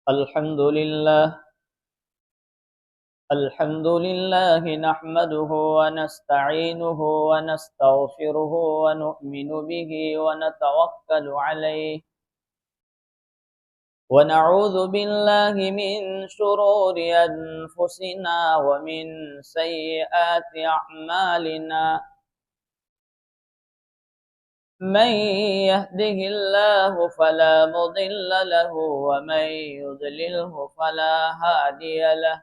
अल्हम्दुलिल्लाह नहमदुहु व नस्तईनुहु व नस्तगफिरुहु व नु'मिनु बिहि व नतवक्कलु अलैहि व नऊज़ु बिल्लाहि मिन शुरूरि अनफुसिना व मिन सय्यिआति अअमालिना मन यहदिहिल्लाहु फला मुदिल्ल लहु व मन युद्लिलहु फला हादिय लहु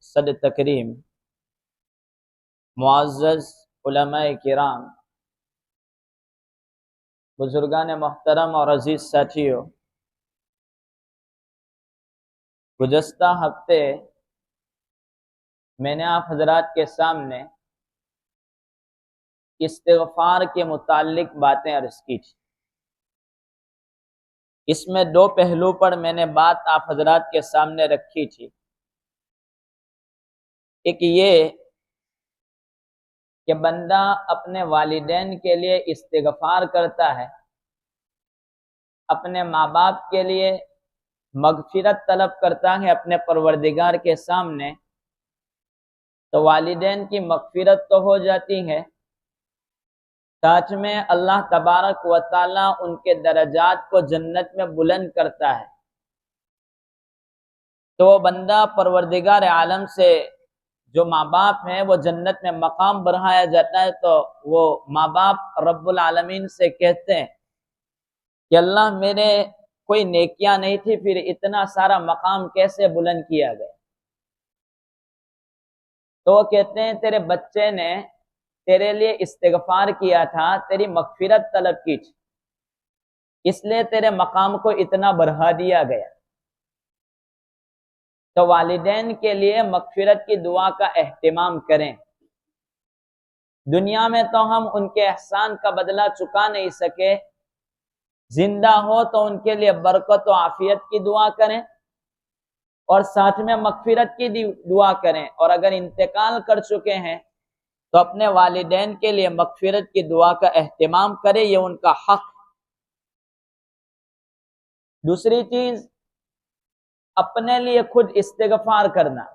सद तकरीम मुअज़्ज़ज़ उलमाए किराम, बुजुर्गान मोहतरम और अजीज साथियों, गुज़श्ता हफ्ते मैंने आप हजरात के सामने इस्तिग़फ़ार के मुताल्लिक बातें अर्ज़ की थी। इसमें दो पहलू पर मैंने बात आप हजरात के सामने रखी थी। एक ये कि बंदा अपने वालिदैन के लिए इस्तिग़फ़ार करता है, अपने माँ बाप के लिए मग़फ़िरत तलब करता है अपने परवरदिगार के सामने, तो वालिदैन की मग़फ़िरत तो हो जाती है, साथ में अल्लाह तबारक व तआला उनके दरजात को जन्नत में बुलंद करता है। तो वो बंदा परवरदिगार आलम से जो माँ बाप हैं वो जन्नत में मकाम बढ़ाया जाता है, तो वो माँ बाप रब्बुल आलमीन से कहते हैं कि अल्लाह मेरे कोई नेकियां नहीं थी, फिर इतना सारा मकाम कैसे बुलंद किया गया। तो वो कहते हैं तेरे बच्चे ने तेरे लिए इस्तिग़फ़ार किया था, तेरी मग़फ़िरत तलब की थी, इसलिए तेरे मकाम को इतना बढ़ा दिया गया। तो वालिदैन के लिए मग़फ़िरत की दुआ का एहतिमाम करें। दुनिया में तो हम उनके एहसान का बदला चुका नहीं सके, जिंदा हो तो उनके लिए बरकत व आफियत की दुआ करें और साथ में मग़फ़िरत की दुआ करें, और अगर इंतकाल कर चुके हैं तो अपने वालिदैन के लिए मग़फ़िरत की दुआ का एहतिमाम करें, ये उनका हक। दूसरी चीज, अपने लिए खुद इस्तिग़फ़ार करना।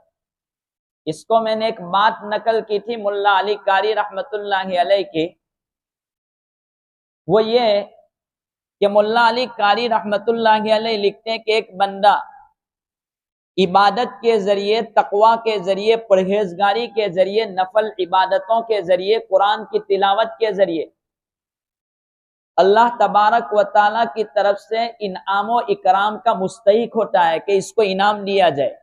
इसको मैंने एक बात नकल की थी मुल्ला अली कारी रहमतुल्लाहि अलैह की। वो ये कि मुल्ला अली कारी रहमतुल्लाहि अलैह लिखते हैं कि एक बंदा इबादत के जरिए, तक़वा के जरिए, परहेजगारी के जरिए, नफल इबादतों के जरिए, कुरान की तिलावत के जरिए अल्लाह तबारक व तआला की तरफ से इनाम व इकराम का मुस्तहिक होता है कि इसको इनाम दिया जाए।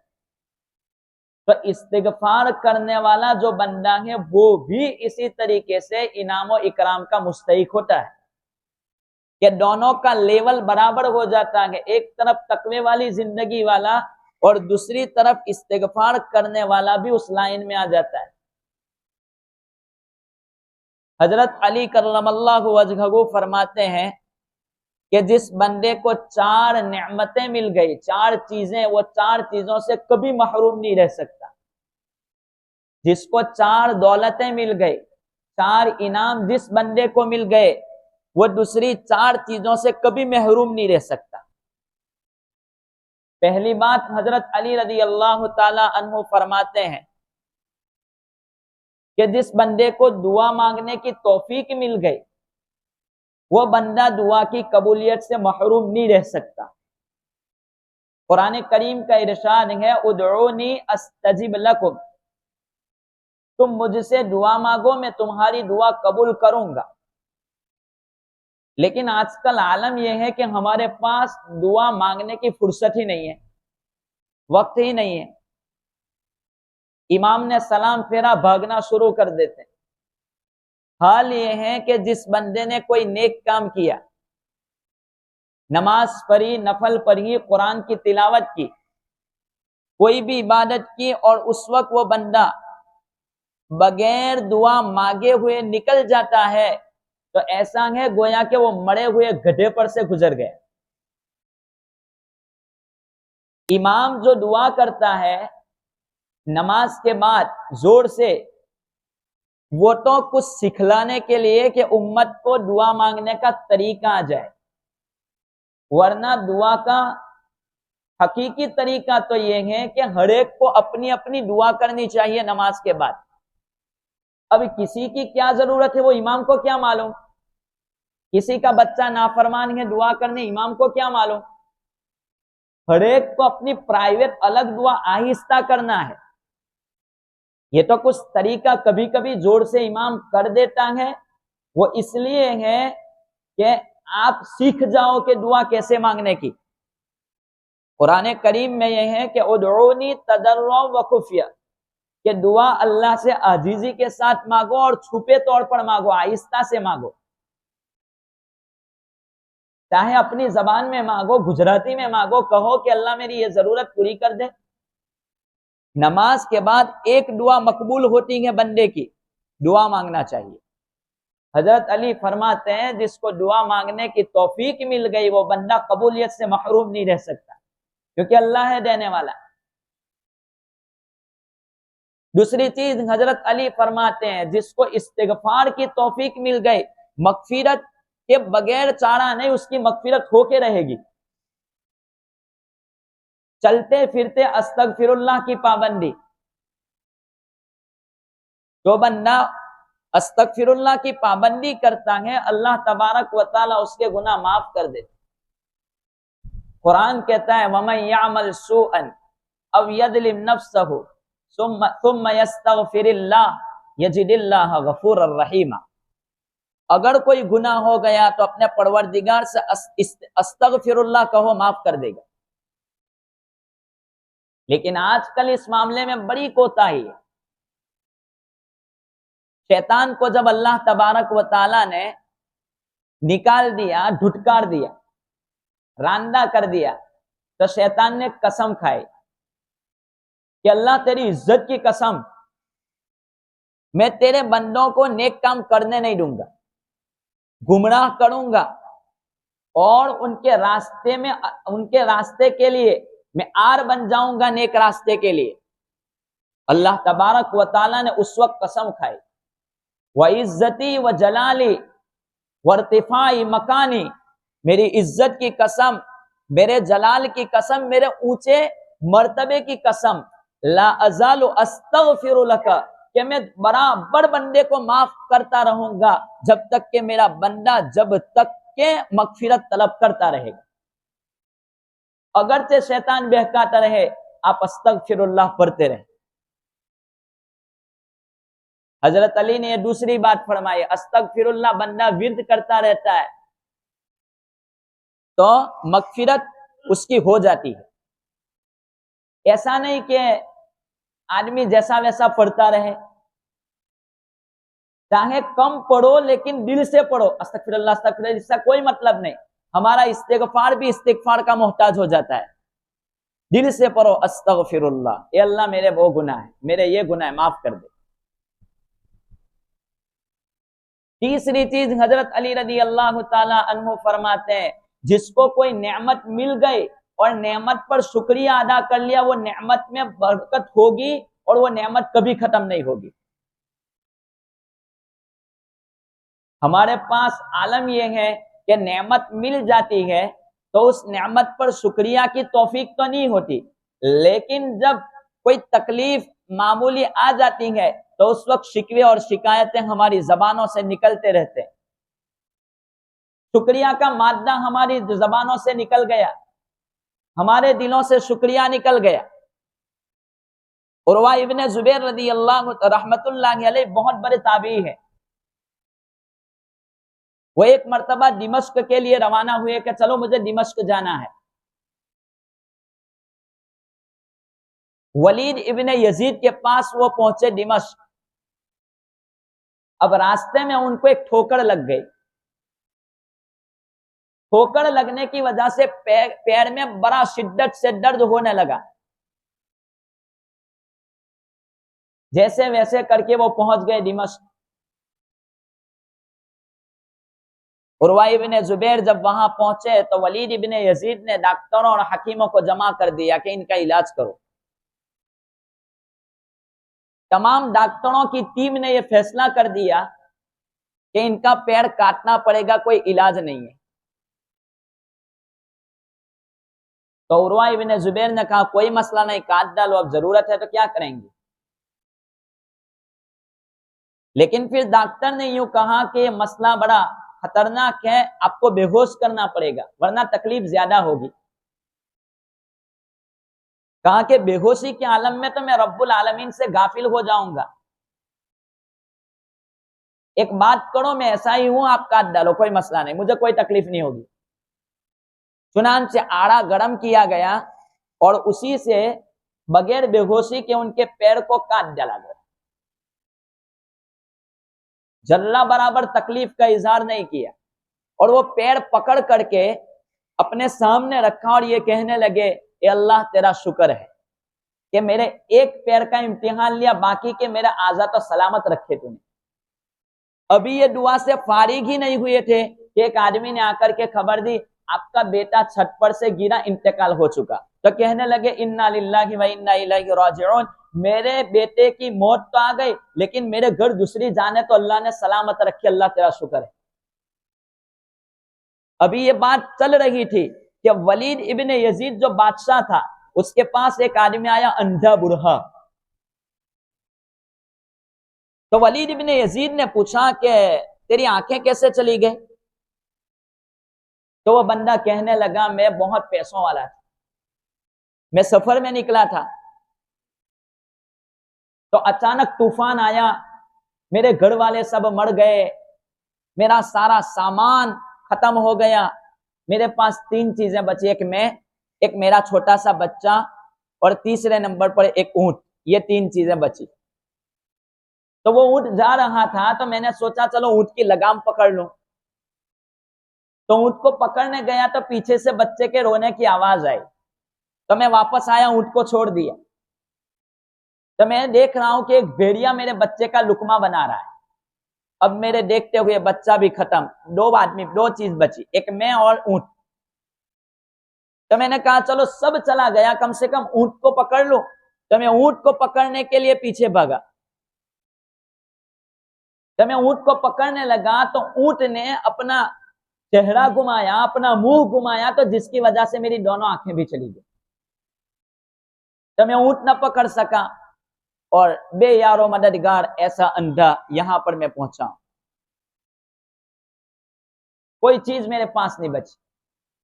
तो इस्तिग़फ़ार करने वाला जो बंदा है वो भी इसी तरीके से इनाम व इकराम का मुस्तहिक होता है कि दोनों का लेवल बराबर हो जाता है। एक तरफ तकवे वाली जिंदगी वाला और दूसरी तरफ इस्तिगफार करने वाला भी उस लाइन में आ जाता है। हजरत अली करमल्लाहु वजहहू फरमाते हैं कि जिस बंदे को 4 नेमतें मिल गई, 4 चीजें, वो 4 चीजों से कभी महरूम नहीं रह सकता। जिसको 4 दौलतें मिल गई, 4 इनाम जिस बंदे को मिल गए, वो दूसरी 4 चीजों से कभी महरूम नहीं रह सकता। पहली बात, हजरत अली रजी अल्लाह ताला अन्हु फरमाते हैं कि जिस बंदे को दुआ मांगने की तौफीक मिल गई, वो बंदा दुआ की कबूलियत से महरूम नहीं रह सकता। कुरान करीम का इरशाद है, उदऊनी अस्तजिब लकुम, तुम मुझसे दुआ मांगो, मैं तुम्हारी दुआ कबूल करूंगा। लेकिन आजकल आलम यह है कि हमारे पास दुआ मांगने की फुर्सत ही नहीं है, वक्त ही नहीं है। इमाम ने सलाम फेरा, भागना शुरू कर देते। हाल यह है कि जिस बंदे ने कोई नेक काम किया, नमाज पढ़ी, नफल पढ़ी, कुरान की तिलावत की, कोई भी इबादत की, और उस वक्त वो बंदा बगैर दुआ मांगे हुए निकल जाता है, तो ऐसा है गोया कि वो मरे हुए गधे पर से गुजर गए। इमाम जो दुआ करता है नमाज के बाद जोर से, वो तो कुछ सिखलाने के लिए कि उम्मत को दुआ मांगने का तरीका आ जाए, वरना दुआ का हकीकी तरीका तो यह है कि हर एक को अपनी अपनी दुआ करनी चाहिए नमाज के बाद। अब किसी की क्या जरूरत है, वो इमाम को क्या मालूम। किसी का बच्चा नाफरमान है, दुआ करने, इमाम को क्या मालूम। हर एक को अपनी प्राइवेट अलग दुआ आहिस्ता करना है। ये तो कुछ तरीका कभी कभी जोर से इमाम कर देता है, वो इसलिए है कि आप सीख जाओ कि दुआ कैसे मांगने की। कुरान करीम में यह है कि उदऊनी तदर्रुअ व खुफिया, कि दुआ अल्लाह से आजीजी के साथ मांगो और छुपे तौर पर मांगो, आहिस्ता से मांगो। चाहे अपनी जबान में मांगो, गुजराती में मांगो, कहो कि अल्लाह मेरी ये जरूरत पूरी कर दे। नमाज के बाद एक दुआ मकबूल होती है बंदे की, दुआ मांगना चाहिए। हजरत अली फरमाते हैं, जिसको दुआ मांगने की तौफीक मिल गई, वो बंदा कबूलियत से महरूम नहीं रह सकता, क्योंकि अल्लाह है देने वाला। दूसरी चीज हजरत अली फरमाते हैं, जिसको इस्तिगफार की तौफीक मिल गई, मगफिरत के बगैर चारा नहीं, उसकी मगफिरत होके रहेगी। चलते फिरते अस्तगफिरुल्लाह की पाबंदी, जो बंदा अस्तगफिरुल्लाह की पाबंदी करता है, अल्लाह तबारक व तआला उसके गुनाह माफ कर देते। कुरान कहता है, वमन यअमल सूअन अव यज़लिम नफ्सहु सुम्मा यस्तगफिरिल्लाह यजिदिल्लाह गफूरर रहीमा। अगर कोई गुनाह हो गया तो अपने परवरदिगार से अस्तगफिरुल्लाह कहो, माफ कर देगा। लेकिन आजकल इस मामले में बड़ी कोताही है। शैतान को जब अल्लाह तबारक व तआला ने निकाल दिया, धुटकार दिया, रांदा कर दिया, तो शैतान ने कसम खाई कि अल्लाह तेरी इज्जत की कसम, मैं तेरे बंदों को नेक काम करने नहीं दूंगा, गुमराह करूंगा, और उनके रास्ते के लिए मैं आर बन जाऊंगा, नेक रास्ते के लिए। अल्लाह तबारक व तआला ने उस वक्त कसम खाई, व इज्जती व जलाली व इर्तिफाई मकानी, मेरी इज्जत की कसम, मेरे जलाल की कसम, मेरे ऊंचे मर्तबे की कसम, ला अज़ालु अस्तगफिरु लका, कि मैं बराबर बंदे को माफ करता रहूंगा जब तक कि मेरा बंदा जब तक के मगफिरत तलब करता रहेगा। अगरचे शैतान बहकाता रहे, आप अस्तगफिरुल्लाह पढ़ते रहे। हजरत अली ने दूसरी बात फरमाई, अस्तगफिरुल्लाह बंदा विर्द करता रहता है तो मगफिरत उसकी हो जाती है। ऐसा नहीं कि आदमी जैसा वैसा पढ़ता रहे, चाहे कम पढ़ो लेकिन दिल से पढ़ो, अस्तगफिरुल्लाह अस्तगफिरुल्लाह, इसका कोई मतलब नहीं। हमारा इस्तिगफार भी इस्तिगफार का मोहताज हो जाता है। दिल से पढ़ो अस्तगफिरुल्लाह, ए अल्लाह मेरे वो गुनाह है, मेरे ये गुनाह है, माफ कर दे। तीसरी चीज हजरत अली रदी अल्लाह ताला अन्हु फरमाते हैं, जिसको कोई नेमत मिल गई और नेमत पर शुक्रिया अदा कर लिया, वो नेमत में बरकत होगी और वो नेमत कभी खत्म नहीं होगी। हमारे पास आलम यह है कि नेमत मिल जाती है तो उस नेमत पर शुक्रिया की तौफीक तो नहीं होती, लेकिन जब कोई तकलीफ मामूली आ जाती है तो उस वक्त शिकवे और शिकायतें हमारी जबानों से निकलते रहते हैं। शुक्रिया का मादा हमारी जबानों से निकल गया, हमारे दिलों से शुक्रिया निकल गया। उरवा इब्ने जुबैर रदी अल्लाह रहमतुल्लाह अलैह बहुत बड़े ताबी है। वो एक मर्तबा दिमश्क के लिए रवाना हुए कि चलो मुझे दिमश्क जाना है। वलीद इब्ने यजीद के पास वो पहुंचे दिमश्क। अब रास्ते में उनको एक ठोकर लग गई। ठोकर लगने की वजह से पैर में बड़ा शिद्दत से दर्द होने लगा। जैसे वैसे करके वो पहुंच गए दिमश्क। उरवा इब्ने जुबैर जब वहां पहुंचे तो वलीद इब्ने यजीद ने डॉक्टरों और हकीमों को जमा कर दिया कि इनका इलाज करो। तमाम डॉक्टरों की टीम ने यह फैसला कर दिया कि इनका पैर काटना पड़ेगा, कोई इलाज नहीं है। तो उरवा इब्ने जुबैर ने कहा कोई मसला नहीं, काट डालो, अब जरूरत है तो क्या करेंगे। लेकिन फिर डॉक्टर ने यूं कहा कि मसला बड़ा खतरनाक है, आपको बेहोश करना पड़ेगा वरना तकलीफ ज्यादा होगी। कहा कि बेहोशी के आलम में तो मैं रब्बुल आलमीन से गाफिल हो जाऊंगा। एक बात करो, मैं ऐसा ही हूं, आप काट डालो, कोई मसला नहीं, मुझे कोई तकलीफ नहीं होगी। चुनांचे आड़ा गरम किया गया और उसी से बगैर बेहोशी के उनके पैर को काट डाला गया। जल्ला बराबर तकलीफ का इजहार नहीं किया और वो पैर पकड़ करके अपने सामने रखा और ये कहने लगे, ए अल्लाह तेरा शुक्र है कि मेरे एक पैर का इम्तिहान लिया, बाकी के मेरा आजा तो सलामत रखे तूने। अभी ये दुआ से फारिग ही नहीं हुए थे कि एक आदमी ने आकर के खबर दी, आपका बेटा छत पर से गिरा, इंतकाल हो चुका। तो कहने लगे इन्ना लिल्लाहि व इन्ना इलैहि राजिऊन, मेरे बेटे की मौत तो आ गई लेकिन मेरे घर दूसरी जाने तो अल्लाह ने सलामत रखी, अल्लाह तेरा शुक्र है। अभी ये बात चल रही थी कि वलीद इब्ने यजीद जो बादशाह था उसके पास एक आदमी आया, अंधा बुढ़ा। तो वलीद इब्ने यजीद ने पूछा कि तेरी आंखें कैसे चली गई। तो वो बंदा कहने लगा, मैं बहुत पैसों वाला था, मैं सफर में निकला था तो अचानक तूफान आया, मेरे घर वाले सब मर गए, मेरा सारा सामान खत्म हो गया, मेरे पास 3 चीजें बची, एक मैं, एक मेरा छोटा सा बच्चा और तीसरे नंबर पर एक ऊंट, ये 3 चीजें बची। तो वो ऊंट जा रहा था तो मैंने सोचा चलो ऊंट की लगाम पकड़ लूं। तो ऊंट को पकड़ने गया तो पीछे से बच्चे के रोने की आवाज आई, तो मैं वापस आया, ऊंट को छोड़ दिया। तो मैं देख रहा हूं कि एक भेड़िया मेरे बच्चे का लुकमा बना रहा है। अब मेरे देखते हुए बच्चा भी खत्म, 2 आदमी, 2 चीज बची, एक मैं और ऊंट। तो मैंने कहा चलो सब चला गया, कम से कम ऊंट को पकड़ लो। तो मैं ऊंट को पकड़ने के लिए पीछे भागा। तो मैं ऊंट को पकड़ने लगा तो ऊंट ने अपना चेहरा घुमाया, अपना मुंह घुमाया, तो जिसकी वजह से मेरी दोनों आंखें भी चली गई। तो मैं ऊंट न पकड़ सका और बेयारो मददगार ऐसा अंधा यहां पर मैं पहुंचा, कोई चीज मेरे पास नहीं बची।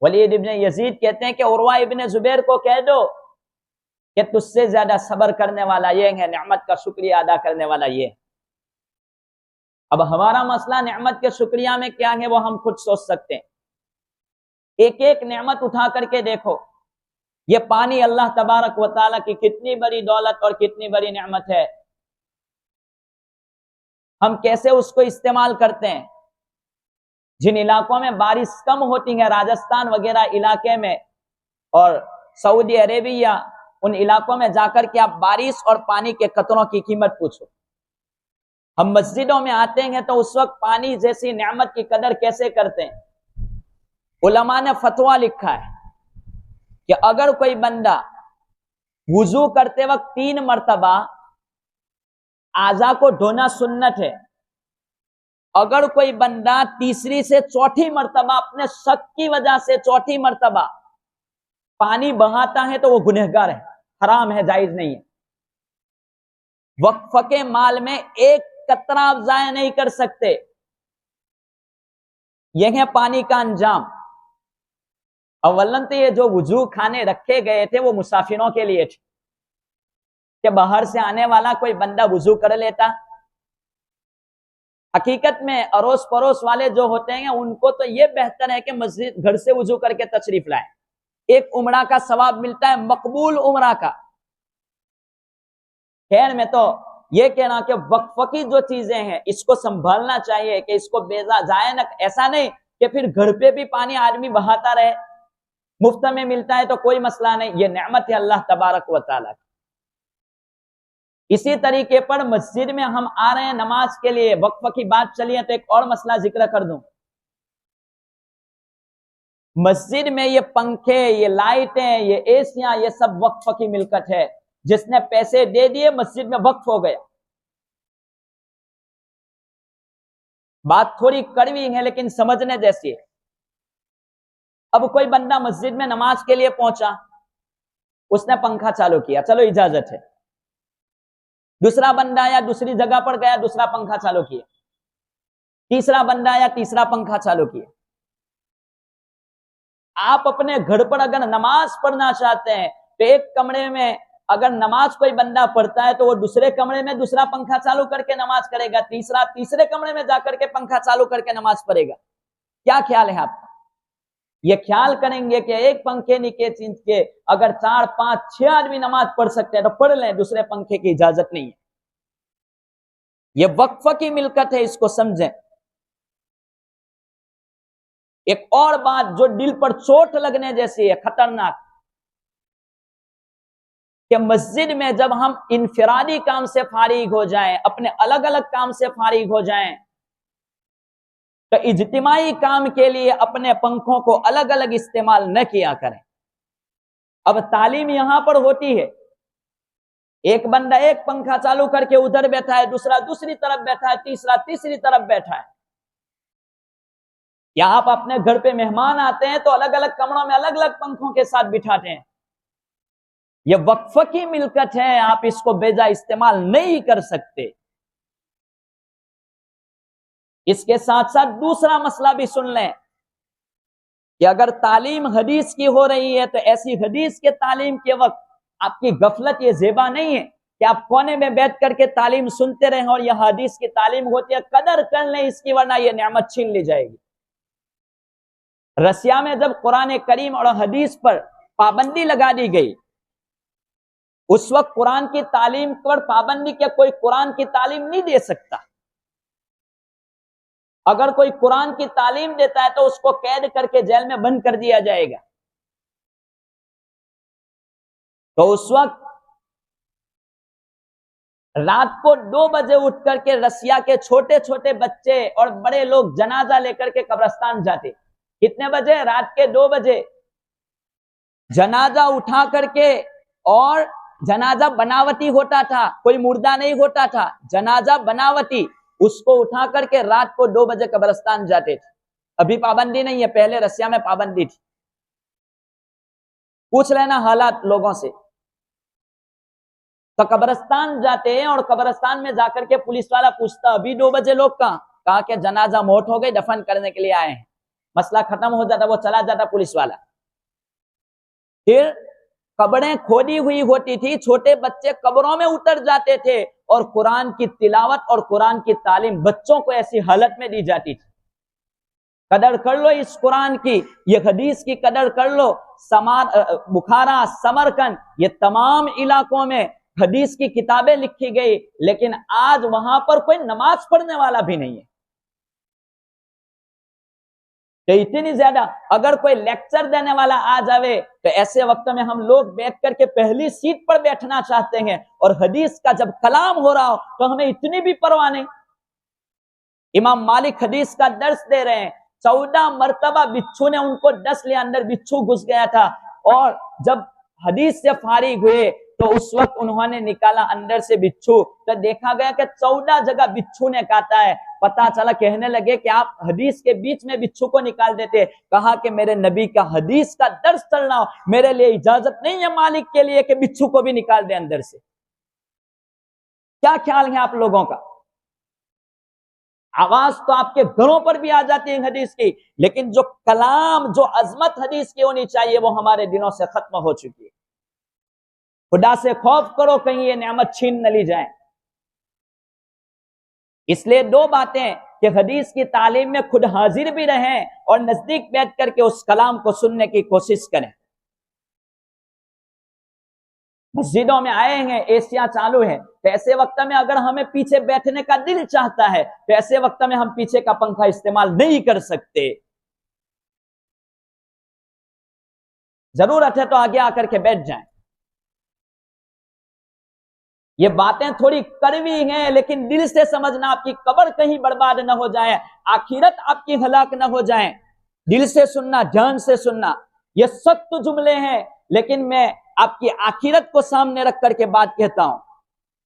वलीद इब्ने यजीद कहते हैं कि उरवा इब्ने जुबैर को कह दो कि तुझसे ज्यादा सब्र करने वाला ये है, नेमत का शुक्रिया अदा करने वाला ये है। अब हमारा मसला नेमत के शुक्रिया में क्या है वो हम खुद सोच सकते हैं। एक एक नेमत उठा करके देखो, ये पानी अल्लाह तबारक व तआला की कितनी बड़ी दौलत और कितनी बड़ी नेमत है, हम कैसे उसको इस्तेमाल करते हैं। जिन इलाकों में बारिश कम होती है, राजस्थान वगैरह इलाके में, और सऊदी अरेबिया, उन इलाकों में जाकर के आप बारिश और पानी के कतरों की कीमत पूछो। हम मस्जिदों में आते हैं तो उस वक्त पानी जैसी नेमत की कदर कैसे करते हैं। उलमा ने फतवा लिखा है कि अगर कोई बंदा वुजू करते वक्त 3 मरतबा आजा को धोना सुन्नत है, अगर कोई बंदा तीसरी से चौथी मरतबा अपने शक की वजह से चौथी मरतबा पानी बहाता है तो वो गुनहगार है, हराम है, जायज नहीं है। वक्फ के माल में एक कतरा आप जाया नहीं कर सकते। यह है पानी का अंजाम। अवलन तो ये जो वुजू खाने रखे गए थे वो मुसाफिरों के लिए थे कि बाहर से आने वाला कोई बंदा वुजू कर लेता। हकीकत में अड़ोस पड़ोस वाले जो होते हैं उनको तो ये बेहतर है कि मस्जिद घर से वुजू करके तशरीफ लाए। एक उमरा का सवाब मिलता है, मकबूल उमरा का। खैर में तो ये कहना कि वक्फ की जो चीजें हैं इसको संभालना चाहिए कि इसको बेजा जाए ना। ऐसा नहीं कि फिर घर पे भी पानी आदमी बहाता रहे, मुफ्त में मिलता है तो कोई मसला नहीं, ये नेमत है अल्लाह तबारक व तआला की। इसी तरीके पर मस्जिद में हम आ रहे हैं नमाज के लिए, वक्फ की बात चली है तो एक और मसला जिक्र कर दूं। मस्जिद में ये पंखे, ये लाइटें, ये एसियां, ये सब वक्फ की मिल्कत है। जिसने पैसे दे दिए मस्जिद में वक्फ हो गया। बात थोड़ी कड़वी है लेकिन समझने जैसी है। अब कोई बंदा मस्जिद में नमाज के लिए पहुंचा, उसने पंखा चालू किया, चलो इजाजत है। दूसरा बंदा आया, दूसरी जगह पर गया, दूसरा पंखा चालू किया। तीसरा बंदा आया, तीसरा पंखा चालू किया। आप अपने घर पर अगर नमाज पढ़ना चाहते हैं तो एक कमरे में अगर नमाज कोई बंदा पढ़ता है तो वो दूसरे कमरे में दूसरा पंखा चालू करके नमाज करेगा, तीसरा तीसरे कमरे में जाकर के पंखा चालू करके नमाज पढ़ेगा। क्या ख्याल है आपका? ये ख्याल करेंगे कि एक पंखे नीचे चीज के अगर 4, 5, 6 आदमी नमाज पढ़ सकते हैं तो पढ़ लें, दूसरे पंखे की इजाजत नहीं है। ये वक्फ की मिल्कत है, इसको समझें। एक और बात जो दिल पर चोट लगने जैसी है, खतरनाक, कि मस्जिद में जब हम इनफिरादी काम से फारिग हो जाएं, अपने अलग अलग काम से फारिग हो जाएं, तो इज्तिमाई काम के लिए अपने पंखों को अलग अलग इस्तेमाल न किया करें। अब तालीम यहां पर होती है, एक बंदा एक पंखा चालू करके उधर बैठा है, दूसरा दूसरी तरफ बैठा है, तीसरा तीसरी तरफ बैठा है। या आप अपने घर पे मेहमान आते हैं तो अलग अलग कमरों में अलग अलग पंखों के साथ बिठाते हैं। यह वक्फ की मिल्कत है, आप इसको बेजा इस्तेमाल नहीं कर सकते। इसके साथ साथ दूसरा मसला भी सुन लें कि अगर तालीम हदीस की हो रही है तो ऐसी हदीस के तालीम के वक्त आपकी गफलत ये ज़ेबा नहीं है कि आप कोने में बैठ करके तालीम सुनते रहें और यह हदीस की तालीम होती है। कदर कर लें इसकी, वरना यह नेमत छीन ली जाएगी। रसिया में जब कुरान करीम और हदीस पर पाबंदी लगा दी गई, उस वक्त कुरान की तालीम पर पाबंदी क्या, कोई कुरान की तालीम नहीं दे सकता। अगर कोई कुरान की तालीम देता है तो उसको कैद करके जेल में बंद कर दिया जाएगा। तो उस वक्त रात को 2 बजे उठ करके रसिया के छोटे छोटे बच्चे और बड़े लोग जनाजा लेकर के कब्रिस्तान जाते। कितने बजे? रात के 2 बजे जनाजा उठा करके, और जनाजा बनावटी होता था, कोई मुर्दा नहीं होता था, जनाजा बनावटी, उसको उठा करके रात को 2 बजे कब्रिस्तान जाते थे। अभी पाबंदी नहीं है, पहले रसिया में पाबंदी थी। पूछ लेना हालात लोगों से। तो कब्रिस्तान जाते हैं और कब्रिस्तान में जाकर के पुलिस वाला पूछता, अभी 2 बजे लोग कहा कि जनाजा मौत हो गई, दफन करने के लिए आए हैं। मसला खत्म हो जाता, वो चला जाता पुलिस वाला। फिर कब्रें खोदी हुई होती थी, छोटे बच्चे कब्रों में उतर जाते थे और कुरान की तिलावत और कुरान की तालीम बच्चों को ऐसी हालत में दी जाती थी। कदर कर लो इस कुरान की, ये हदीस की कदर कर लो। बुखारा, समरकंद, ये तमाम इलाकों में हदीस की किताबें लिखी गई, लेकिन आज वहां पर कोई नमाज पढ़ने वाला भी नहीं है। तो इतनी ज्यादा अगर कोई लेक्चर देने वाला आ जावे तो ऐसे वक्त में हम लोग बैठ करके पहली सीट पर बैठना चाहते हैं, और हदीस का जब कलाम हो रहा हो तो हमें इतनी भी परवाह नहीं। इमाम मालिक हदीस का दर्स दे रहे हैं, 14 मरतबा बिच्छू ने उनको डस लिया, अंदर बिच्छू घुस गया था, और जब हदीस से फारिग हुए तो उस वक्त उन्होंने निकाला अंदर से बिच्छू, तो देखा गया कि 14 जगह बिच्छू ने काटा है। पता चला, कहने लगे कि आप हदीस के बीच में बिच्छू को निकाल देते। कहा कि मेरे नबी का हदीस का दर्स चलना हो, मेरे लिए इजाजत नहीं है मालिक के लिए कि बिच्छू को भी निकाल दे अंदर से। क्या ख्याल है आप लोगों का? आवाज तो आपके घरों पर भी आ जाती है हदीस की, लेकिन जो कलाम, जो अजमत हदीस की होनी चाहिए वो हमारे दिलों से खत्म हो चुकी है। खुदा से खौफ करो कहीं ये नेमत छीन न ली जाए। इसलिए दो बातें कि हदीस की तालीम में खुद हाजिर भी रहें और नजदीक बैठ करके उस कलाम को सुनने की कोशिश करें। मस्जिदों में आए हैं, एशिया चालू है, तो ऐसे वक्त में अगर हमें पीछे बैठने का दिल चाहता है तो ऐसे वक्त में हम पीछे का पंखा इस्तेमाल नहीं कर सकते। जरूरत है तो आगे आकर के बैठ जाएं। ये बातें थोड़ी कड़वी हैं, लेकिन दिल से समझना, आपकी कब्र कहीं बर्बाद न हो जाए, आखिरत आपकी हलाक न हो जाए। दिल से सुनना, ध्यान से सुनना। ये सख्त जुमले हैं, लेकिन मैं आपकी आखिरत को सामने रख करके बात कहता हूं।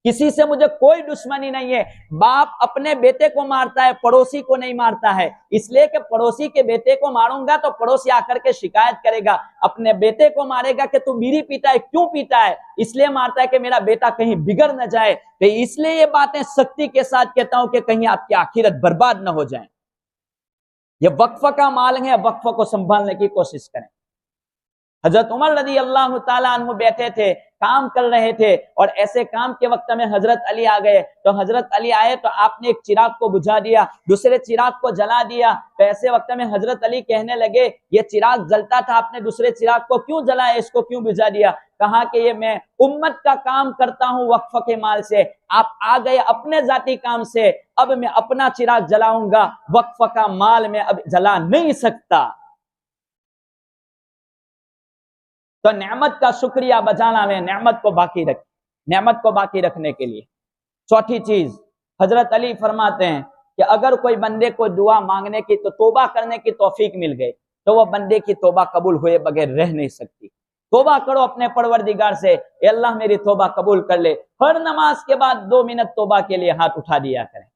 किसी से मुझे कोई दुश्मनी नहीं है। बाप अपने बेटे को मारता है, पड़ोसी को नहीं मारता है, इसलिए कि पड़ोसी के बेटे को मारूंगा तो पड़ोसी आकर के शिकायत करेगा। अपने बेटे को मारेगा कि तू बीड़ी पीता है, क्यों पीता है, इसलिए मारता है कि मेरा बेटा कहीं बिगड़ न जाए। तो इसलिए ये बातें सख्ती के साथ कहता हूं कि कहीं आपकी आखिरत बर्बाद न हो जाए। ये वक्फ का माल है, वक्फ को संभालने की कोशिश करें। हजरत उमर रजी अल्लाह ताला अन्हु बैठे थे, काम कर रहे थे, और ऐसे काम के वक्त में हजरत अली आ गए। तो हजरत अली आए तो आपने एक चिराग को बुझा दिया, दूसरे चिराग को जला दिया। तो ऐसे वक्त में हजरत अली कहने लगे, ये चिराग जलता था, आपने दूसरे चिराग को क्यों जलाया, इसको क्यों बुझा दिया? कहा कि ये मैं उम्मत का काम करता हूं वक्फ के माल से, आप आ गए अपने जाती काम से, अब मैं अपना चिराग जलाऊंगा, वक्फ का माल में अब जला नहीं सकता। तो नेमत का शुक्रिया बजाना में नेमत को बाकी रख, नेमत को बाकी रखने के लिए। चौथी चीज, हजरत अली फरमाते हैं कि अगर कोई बंदे को दुआ मांगने की, तो तौबा करने की तौफीक मिल गई, तो वह बंदे की तौबा कबूल हुए बगैर रह नहीं सकती। तौबा करो अपने परवरदिगार से, अल्लाह मेरी तौबा कबूल कर ले। हर नमाज के बाद 2 मिनट तौबा के लिए हाथ उठा दिया करें।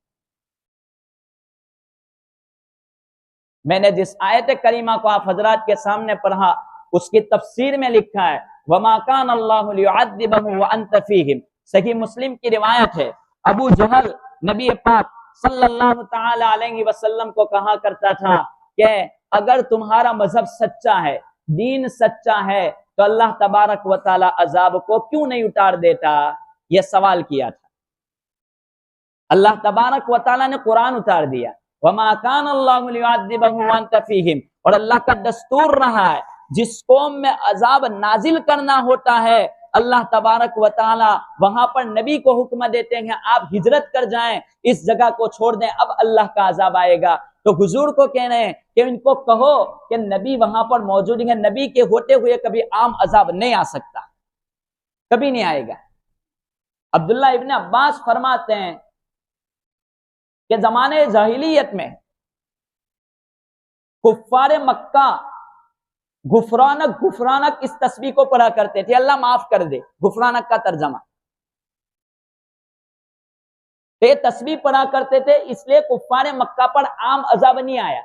मैंने जिस आयत करीमा को आप हजरात के सामने पढ़ा, उसकी तफसीर में लिखा है, वमा कान अल्लाहु लियुअद्दिबहुम व अंत फीहिम। सही मुस्लिम की रिवायत है, अबू जहल नबी पाक सल्लल्लाहु तआला अलैहि वसल्लम को कहा करता था कि अगर तुम्हारा मजहब सच्चा है, दीन सच्चा है, तो अल्लाह तबारक व तआला अजाब को क्यों नहीं उतार देता? यह सवाल किया था। अल्लाह तबारक व तआला ने कुरान उतार दिया, वमा कान अल्लाहु लियुअद्दिबहुम व अंत फीहिम। और अल्लाह का दस्तूर रहा है, जिस कौम में अजाब नाजिल करना होता है, अल्लाह तबारक व तआला वहां पर नबी को हुक्म देते हैं, आप हिजरत कर जाएं, इस जगह को छोड़ दें, अब अल्लाह का अजाब आएगा। तो हुजूर को कह रहे हैं कि इनको कहो कि नबी वहां पर मौजूद है, नबी के होते हुए कभी आम अजाब नहीं आ सकता, कभी नहीं आएगा। अब्दुल्ला इब्न अब्बास फरमाते हैं कि जमाने जाहिलियत में कुफ्फारे मक्का गुफरानक गुफरानक इस तस्बीह को पढ़ा करते थे, अल्लाह माफ कर दे, गुफरानक का तर्जमा। ये तस्बीह पढ़ा करते थे, इसलिए कुफ्फारे मक्का पर आम अजाब नहीं आया।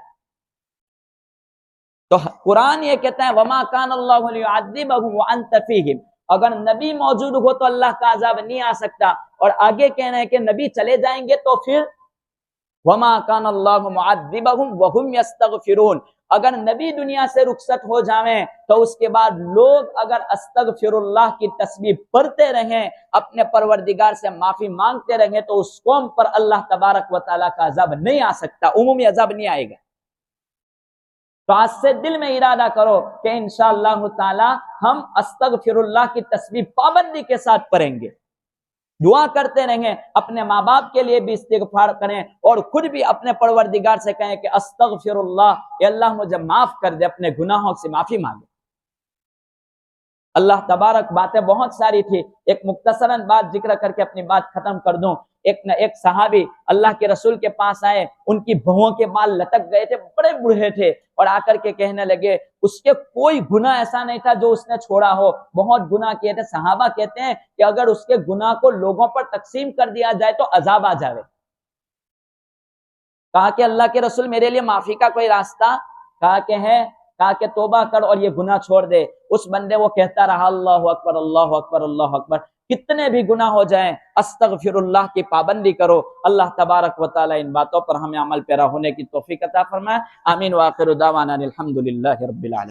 तो कुरान ये कहता है, वमा कान अल्लाहु लियुअद्दिबहुम व अंत फीहिम। अगर नबी मौजूद हो तो अल्लाह का अजाब नहीं आ सकता। और आगे कहना है कि नबी चले जाएंगे तो फिर वमा कान अल्लाहु मुअद्दिबहुम व हुम यस्तगफिरून। अगर नबी दुनिया से रुखसत हो जावे तो उसके बाद लोग अगर अस्तगफिरुल्लाह की तस्बीह पढ़ते रहें, अपने परवरदिगार से माफी मांगते रहें, तो उस कौम पर अल्लाह तबारक व तआला का अजाब नहीं आ सकता, उमूमी अजाब नहीं आएगा। तो आज से दिल में इरादा करो कि इंशाअल्लाह ताला हम अस्तगफिरुल्लाह की तस्बीह पाबंदी के साथ पढ़ेंगे। दुआ करते रहें, अपने माँ बाप के लिए भी इस्तिगफार करें और खुद भी अपने परवरदिगार से कहें कि अस्तगफिरुल्लाह, अल्लाह मुझे माफ कर दे, अपने गुनाहों से माफी मांगे। अल्लाह तबारक, बातें बहुत सारी थी, एक मुख्तसरन बात जिक्र करके अपनी बात खत्म कर दूं। एक सहाबी अल्लाह के रसूल के पास आए, उनकी बहुओं के बाल लटक गए थे, बड़े बूढ़े थे, और आकर के कहने लगे उसके कोई गुनाह ऐसा नहीं था जो उसने छोड़ा हो, बहुत गुनाह किए थे। सहाबा कहते हैं कि अगर उसके गुनाह को लोगों पर तकसीम कर दिया जाए तो अजाब आ जाए। कहा कि अल्लाह के रसूल मेरे लिए माफी का कोई रास्ता? कहा कि है। कहा कि तौबा कर और ये गुनाह छोड़ दे। उस बंदे वो कहता रहा अल्लाहु अकबर अल्लाहु अकबर अल्लाहु अकबर। कितने भी गुनाह हो जाएं, अस्तगफिरुल्लाह की पाबंदी करो। अल्लाह तबारक व तआला इन बातों पर हमें अमल पैरा होने की तौफीक अता फरमाए। आमीन व आखिरु दावाना अनिल हम्दुलिल्लाहि रब्बिल आलमीन।